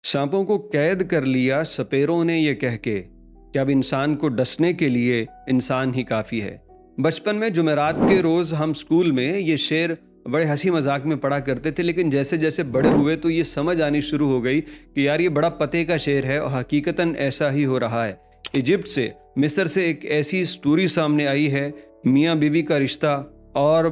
सांपों को कैद कर लिया सपेरों ने ये कह के कि अब इंसान को डसने के लिए इंसान ही काफ़ी है। बचपन में जुमेरात के रोज़ हम स्कूल में ये शेर बड़े हंसी मजाक में पढ़ा करते थे, लेकिन जैसे जैसे बड़े हुए तो ये समझ आनी शुरू हो गई कि यार ये बड़ा पते का शेर है और हकीकतन ऐसा ही हो रहा है। इजिप्ट से, मिस्र से एक ऐसी स्टोरी सामने आई है, मियाँ बीवी का रिश्ता, और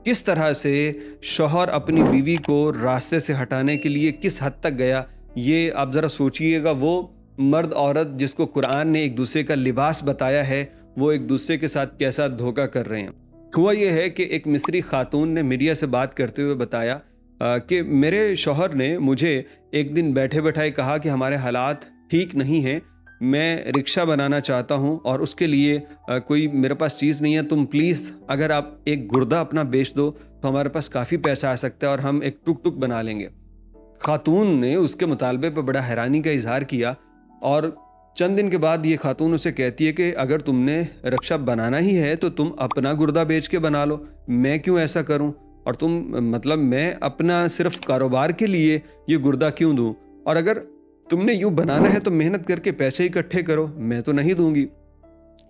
किस तरह से शौहर अपनी बीवी को रास्ते से हटाने के लिए किस हद तक गया। ये आप ज़रा सोचिएगा, वो मर्द औरत जिसको कुरान ने एक दूसरे का लिबास बताया है, वो एक दूसरे के साथ कैसा धोखा कर रहे हैं। हुआ ये है कि एक मिस्री खातून ने मीडिया से बात करते हुए बताया कि मेरे शौहर ने मुझे एक दिन बैठे बैठाए कहा कि हमारे हालात ठीक नहीं हैं, मैं रिक्शा बनाना चाहता हूं और उसके लिए कोई मेरे पास चीज़ नहीं है, तुम प्लीज़ अगर आप एक गुर्दा अपना बेच दो तो हमारे पास काफ़ी पैसा आ सकता है और हम एक टुक टुक बना लेंगे। खातून ने उसके मुतालबे पर बड़ा हैरानी का इजहार किया और चंद दिन के बाद ये खातून उसे कहती है कि अगर तुमने रक्षा बनाना ही है तो तुम अपना गुर्दा बेच के बना लो, मैं क्यों ऐसा करूं, और तुम मतलब मैं अपना सिर्फ कारोबार के लिए ये गुर्दा क्यों दूं, और अगर तुमने यूं बनाना है तो मेहनत करके पैसे इकट्ठे करो, मैं तो नहीं दूंगी।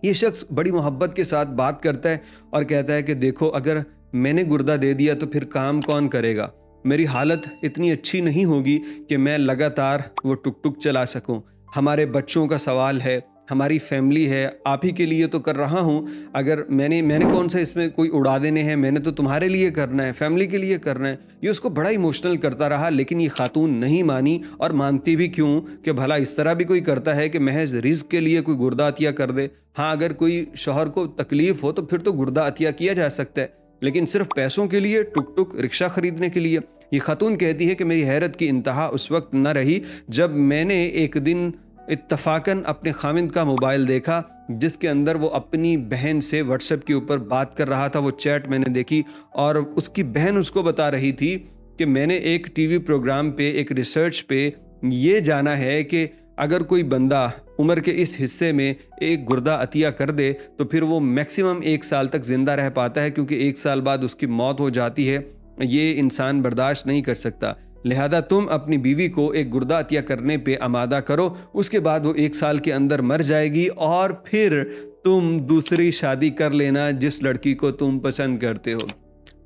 ये शख्स बड़ी मोहब्बत के साथ बात करता है और कहता है कि देखो, अगर मैंने गुर्दा दे दिया तो फिर काम कौन करेगा, मेरी हालत इतनी अच्छी नहीं होगी कि मैं लगातार वो टुक टुक चला सकूं। हमारे बच्चों का सवाल है, हमारी फैमिली है, आप ही के लिए तो कर रहा हूँ। अगर मैंने कौन सा इसमें कोई उड़ा देने हैं, मैंने तो तुम्हारे लिए करना है, फैमिली के लिए करना है। ये उसको बड़ा इमोशनल करता रहा, लेकिन ये खातून नहीं मानी, और मानती भी क्यों कि भला इस तरह भी कोई करता है कि महज रिज़्क के लिए कोई गुर्दा अतिया कर दे। हाँ, अगर कोई शौहर को तकलीफ़ हो तो फिर तो गुर्दा अतिया किया जा सकता है, लेकिन सिर्फ पैसों के लिए, टुक टुक रिक्शा खरीदने के लिए। ये खातून कहती है कि मेरी हैरत की इंतहा उस वक्त न रही जब मैंने एक दिन इत्तफाकन अपने खामिंद का मोबाइल देखा जिसके अंदर वो अपनी बहन से व्हाट्सएप के ऊपर बात कर रहा था। वो चैट मैंने देखी और उसकी बहन उसको बता रही थी कि मैंने एक टीवी प्रोग्राम पे, एक रिसर्च पे ये जाना है कि अगर कोई बंदा उम्र के इस हिस्से में एक गुर्दा अतिया कर दे तो फिर वो मैक्सिमम 1 साल तक ज़िंदा रह पाता है, क्योंकि 1 साल बाद उसकी मौत हो जाती है। ये इंसान बर्दाश्त नहीं कर सकता। लिहाजा तुम अपनी बीवी को एक गुर्दा अतिया करने पे आमादा करो, उसके बाद वो 1 साल के अंदर मर जाएगी और फिर तुम दूसरी शादी कर लेना जिस लड़की को तुम पसंद करते हो।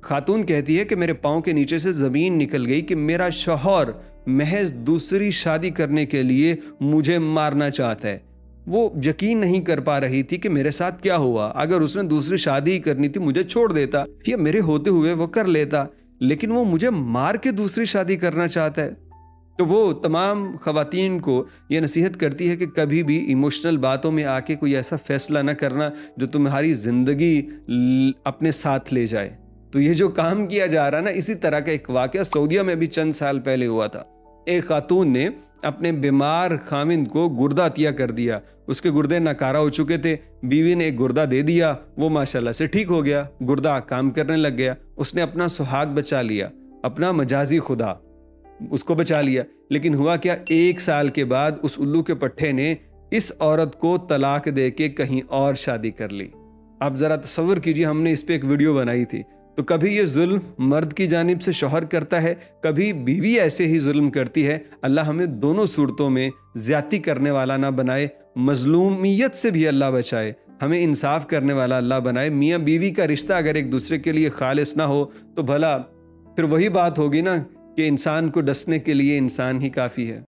खातून कहती है कि मेरे पाँव के नीचे से ज़मीन निकल गई कि मेरा शौहर महज दूसरी शादी करने के लिए मुझे मारना चाहता है। वो यकीन नहीं कर पा रही थी कि मेरे साथ क्या हुआ। अगर उसने दूसरी शादी ही करनी थी मुझे छोड़ देता, या मेरे होते हुए वो कर लेता, लेकिन वो मुझे मार के दूसरी शादी करना चाहता है। तो वो तमाम ख़वातीन को ये नसीहत करती है कि कभी भी इमोशनल बातों में आके कोई ऐसा फ़ैसला न करना जो तुम्हारी ज़िंदगी अपने साथ ले जाए। तो ये जो काम किया जा रहा ना, इसी तरह का एक वाक़या सऊदीया में भी चंद साल पहले हुआ था। एक खातून ने अपने बीमार खामिंद को गुर्दा अतिया कर दिया। उसके गुर्दे नाकारा हो चुके थे, बीवी ने एक गुर्दा दे दिया, वो माशाल्लाह से ठीक हो गया, गुर्दा काम करने लग गया। उसने अपना सुहाग बचा लिया, अपना मजाजी खुदा उसको बचा लिया। लेकिन हुआ क्या, 1 साल के बाद उस उल्लू के पट्टे ने इस औरत को तलाक दे के कहीं और शादी कर ली। आप ज़रा तसव्वुर कीजिए, हमने इस पर एक वीडियो बनाई थी। तो कभी ये जुल्म मर्द की जानिब से शौहर करता है, कभी बीवी ऐसे ही जुल्म करती है। अल्लाह हमें दोनों सूरतों में ज़्यादती करने वाला ना बनाए, मजलूमियत से भी अल्लाह बचाए, हमें इंसाफ करने वाला अल्लाह बनाए। मियाँ बीवी का रिश्ता अगर एक दूसरे के लिए खालिस ना हो तो भला फिर वही बात होगी ना कि इंसान को डसने के लिए इंसान ही काफ़ी है।